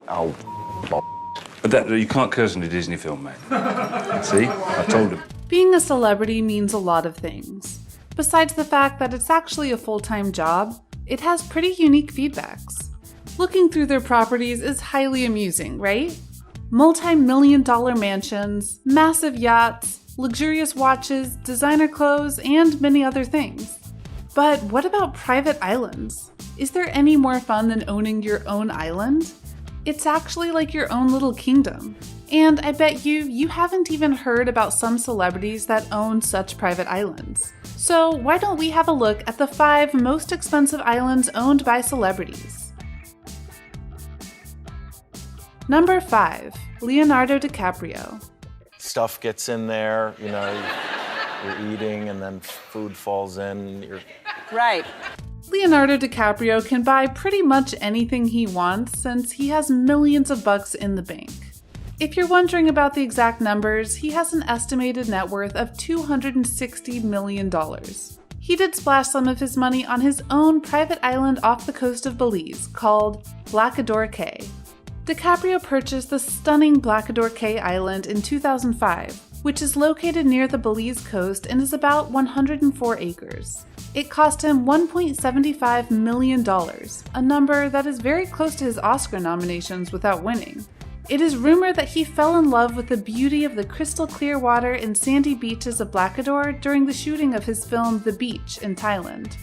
Oh, But you can't curse in a Disney film, mate. See? I told him. Being a celebrity means a lot of things. Besides the fact that it's actually a full-time job, it has pretty unique feedbacks. Looking through their properties is highly amusing, right? Multi-million-dollar mansions, massive yachts, luxurious watches, designer clothes, and many other things. But what about private islands? Is there any more fun than owning your own island? It's actually like your own little kingdom. And I bet you haven't even heard about some celebrities that own such private islands. So why don't we have a look at the 5 most expensive islands owned by celebrities? Number 5, Leonardo Dicaprio. stuff gets in there, you know, you're eating and then food falls in. Right. Leonardo DiCaprio can buy pretty much anything he wants since he has millions of bucks in the bank. If you're wondering about the exact numbers, he has an estimated net worth of $260 million. He did splash some of his money on his own private island off the coast of Belize called Blacador Cay. DiCaprio purchased the stunning Blacador Cay Island in 2005, which is located near the Belize coast and is about 104 acres. It cost him $1.75 million, a number that is very close to his Oscar nominations without winning. It is rumored that he fell in love with the beauty of the crystal clear water and sandy beaches of Blacador during the shooting of his film The Beach in Thailand.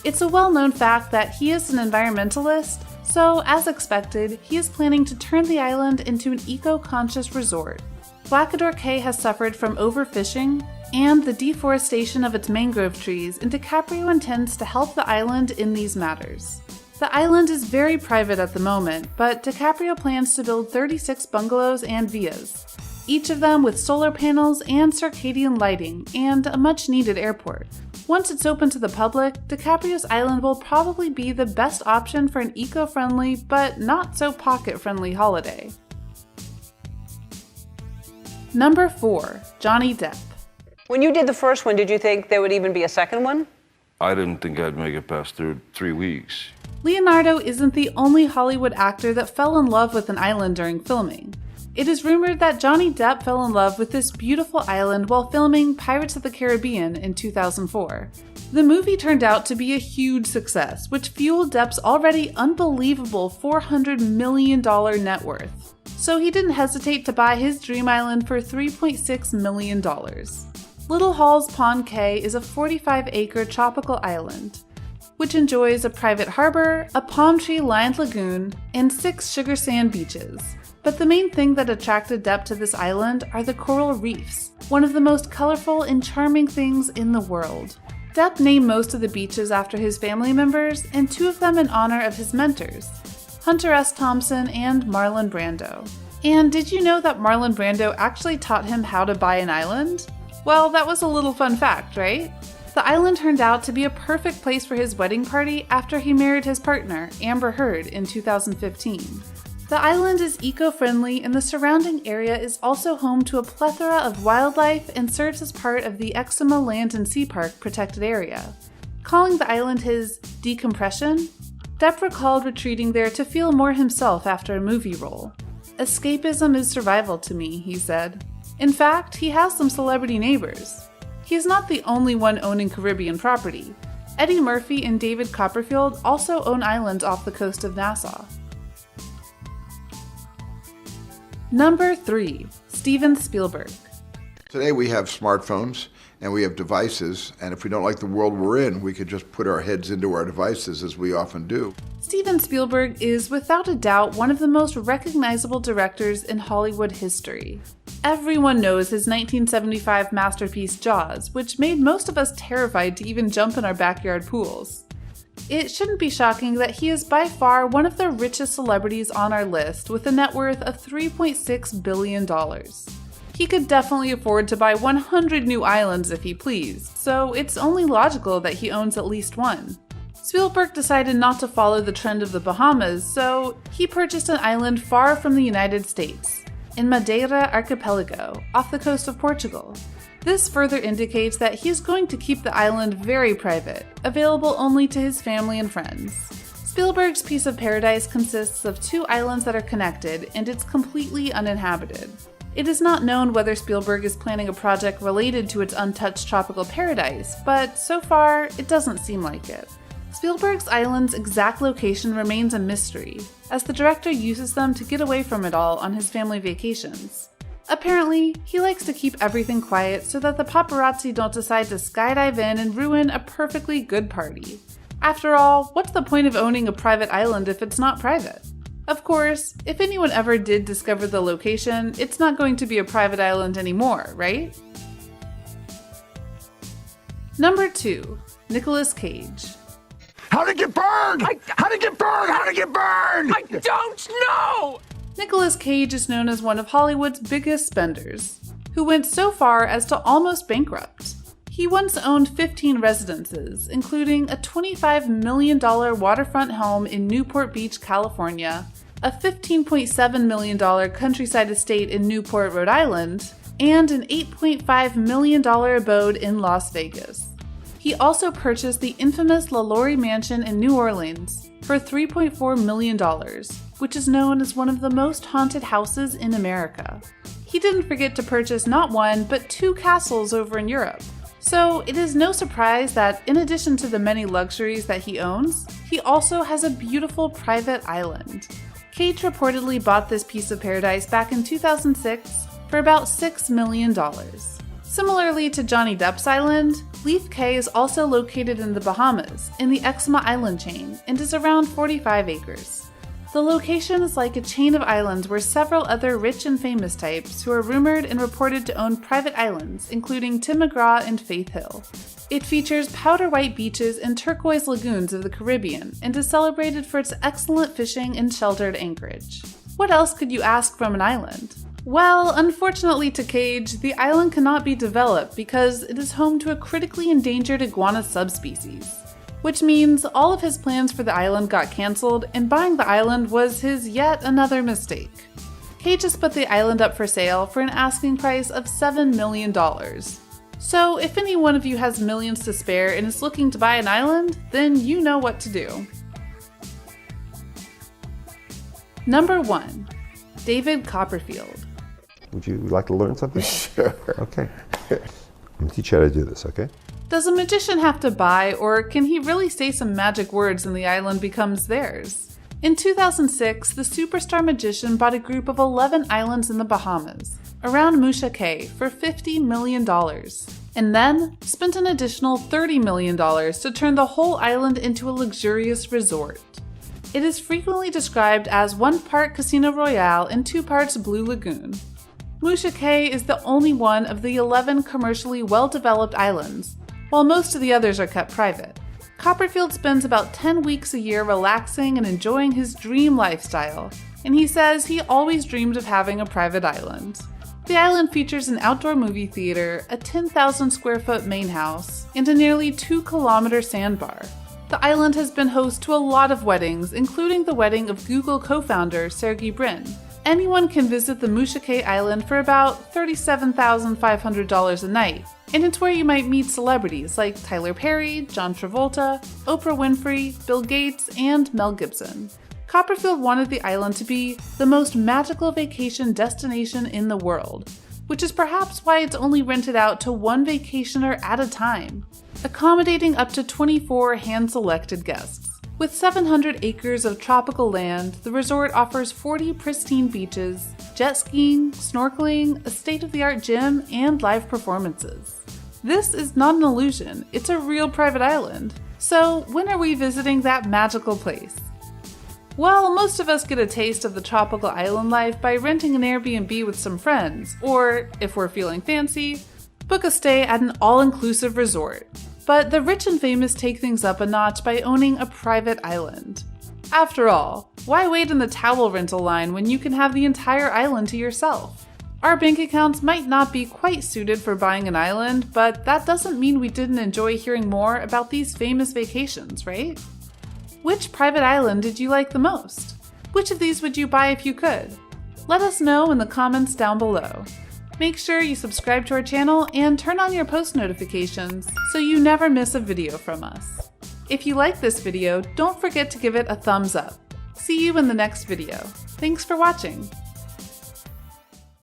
It's a well-known fact that he is an environmentalist, so as expected, he is planning to turn the island into an eco-conscious resort. Blacador Cay has suffered from overfishing and the deforestation of its mangrove trees, and DiCaprio intends to help the island in these matters. The island is very private at the moment, but DiCaprio plans to build 36 bungalows and villas, each of them with solar panels and circadian lighting, and a much-needed airport. Once it's open to the public, DiCaprio's island will probably be the best option for an eco-friendly but not so pocket-friendly holiday. Number 4, Johnny Depp. When you did the first one, did you think there would even be a second one? I didn't think I'd make it past through 3 weeks. Leonardo isn't the only Hollywood actor that fell in love with an island during filming. It is rumored that Johnny Depp fell in love with this beautiful island while filming Pirates of the Caribbean in 2004. The movie turned out to be a huge success, which fueled Depp's already unbelievable $400 million net worth. So he didn't hesitate to buy his dream island for $3.6 million. Little Halls Pond Cay is a 45-acre tropical island, which enjoys a private harbor, a palm tree-lined lagoon, and 6 sugar sand beaches. But the main thing that attracted Depp to this island are the coral reefs, one of the most colorful and charming things in the world. Depp named most of the beaches after his family members, and 2 of them in honor of his mentors, Hunter S. Thompson and Marlon Brando. And did you know that Marlon Brando actually taught him how to buy an island? Well, that was a little fun fact, right? The island turned out to be a perfect place for his wedding party after he married his partner, Amber Heard, in 2015. The island is eco-friendly, and the surrounding area is also home to a plethora of wildlife and serves as part of the Exuma Land and Sea Park protected area. Calling the island his decompression, Depp recalled retreating there to feel more himself after a movie role. "Escapism is survival to me," he said. In fact, he has some celebrity neighbors. He is not the only one owning Caribbean property. Eddie Murphy and David Copperfield also own islands off the coast of Nassau. Number 3, Steven Spielberg. Today we have smartphones and we have devices, and if we don't like the world we're in, we could just put our heads into our devices, as we often do. Steven Spielberg is without a doubt one of the most recognizable directors in Hollywood history. Everyone knows his 1975 masterpiece Jaws, which made most of us terrified to even jump in our backyard pools. It shouldn't be shocking that he is by far one of the richest celebrities on our list, with a net worth of $3.6 billion. He could definitely afford to buy 100 new islands if he pleased, so it's only logical that he owns at least one. Spielberg decided not to follow the trend of the Bahamas, so he purchased an island far from the United States, in Madeira Archipelago, off the coast of Portugal. This further indicates that he is going to keep the island very private, available only to his family and friends. Spielberg's piece of paradise consists of 2 islands that are connected, and it's completely uninhabited. It is not known whether Spielberg is planning a project related to its untouched tropical paradise, but so far, it doesn't seem like it. Spielberg's island's exact location remains a mystery, as the director uses them to get away from it all on his family vacations. Apparently, he likes to keep everything quiet so that the paparazzi don't decide to skydive in and ruin a perfectly good party. After all, what's the point of owning a private island if it's not private? Of course, if anyone ever did discover the location, it's not going to be a private island anymore, right? Number 2. Nicolas Cage. How'd it get burned? How'd it get burned? How'd it get burned? I don't know! Nicolas Cage is known as one of Hollywood's biggest spenders, who went so far as to almost bankrupt. He once owned 15 residences, including a $25 million waterfront home in Newport Beach, California, a $15.7 million countryside estate in Newport, Rhode Island, and an $8.5 million abode in Las Vegas. He also purchased the infamous LaLaurie Mansion in New Orleans for $3.4 million, which is known as one of the most haunted houses in America. He didn't forget to purchase not 1, but 2 castles over in Europe. So it is no surprise that in addition to the many luxuries that he owns, he also has a beautiful private island. Cage reportedly bought this piece of paradise back in 2006 for about $6 million. Similarly to Johnny Depp's island, Leaf Cay is also located in the Bahamas, in the Exuma Island chain, and is around 45 acres. The location is like a chain of islands where several other rich and famous types who are rumored and reported to own private islands, including Tim McGraw and Faith Hill. It features powder white beaches and turquoise lagoons of the Caribbean, and is celebrated for its excellent fishing and sheltered anchorage. What else could you ask from an island? Well, unfortunately to Cage, the island cannot be developed because it is home to a critically endangered iguana subspecies. Which means all of his plans for the island got cancelled, and buying the island was his yet another mistake. Cage has put the island up for sale for an asking price of $7 million. So if any one of you has millions to spare and is looking to buy an island, then you know what to do. Number 1. David Copperfield. Would you like to learn something? Sure. Okay. I'm going to teach you how to do this, okay? Does a magician have to buy, or can he really say some magic words and the island becomes theirs? In 2006, the superstar magician bought a group of 11 islands in the Bahamas, around Musha Cay, for $50 million, and then spent an additional $30 million to turn the whole island into a luxurious resort. It is frequently described as 1 part Casino Royale and 2 parts Blue Lagoon. Musha Cay is the only one of the 11 commercially well-developed islands, while most of the others are kept private. Copperfield spends about 10 weeks a year relaxing and enjoying his dream lifestyle, and he says he always dreamed of having a private island. The island features an outdoor movie theater, a 10,000 square foot main house, and a nearly 2-kilometer sandbar. The island has been host to a lot of weddings, including the wedding of Google co-founder Sergey Brin. Anyone can visit the Musha Cay Island for about $37,500 a night, and it's where you might meet celebrities like Tyler Perry, John Travolta, Oprah Winfrey, Bill Gates, and Mel Gibson. Copperfield wanted the island to be the most magical vacation destination in the world, which is perhaps why it's only rented out to 1 vacationer at a time, accommodating up to 24 hand-selected guests. With 700 acres of tropical land, the resort offers 40 pristine beaches, jet skiing, snorkeling, a state-of-the-art gym, and live performances. This is not an illusion, it's a real private island. So when are we visiting that magical place? Well, most of us get a taste of the tropical island life by renting an Airbnb with some friends, or, if we're feeling fancy, book a stay at an all-inclusive resort. But the rich and famous take things up a notch by owning a private island. After all, why wait in the towel rental line when you can have the entire island to yourself? Our bank accounts might not be quite suited for buying an island, but that doesn't mean we didn't enjoy hearing more about these famous vacations, right? Which private island did you like the most? Which of these would you buy if you could? Let us know in the comments down below. Make sure you subscribe to our channel and turn on your post notifications so you never miss a video from us. If you like this video, don't forget to give it a thumbs up. See you in the next video. Thanks for watching.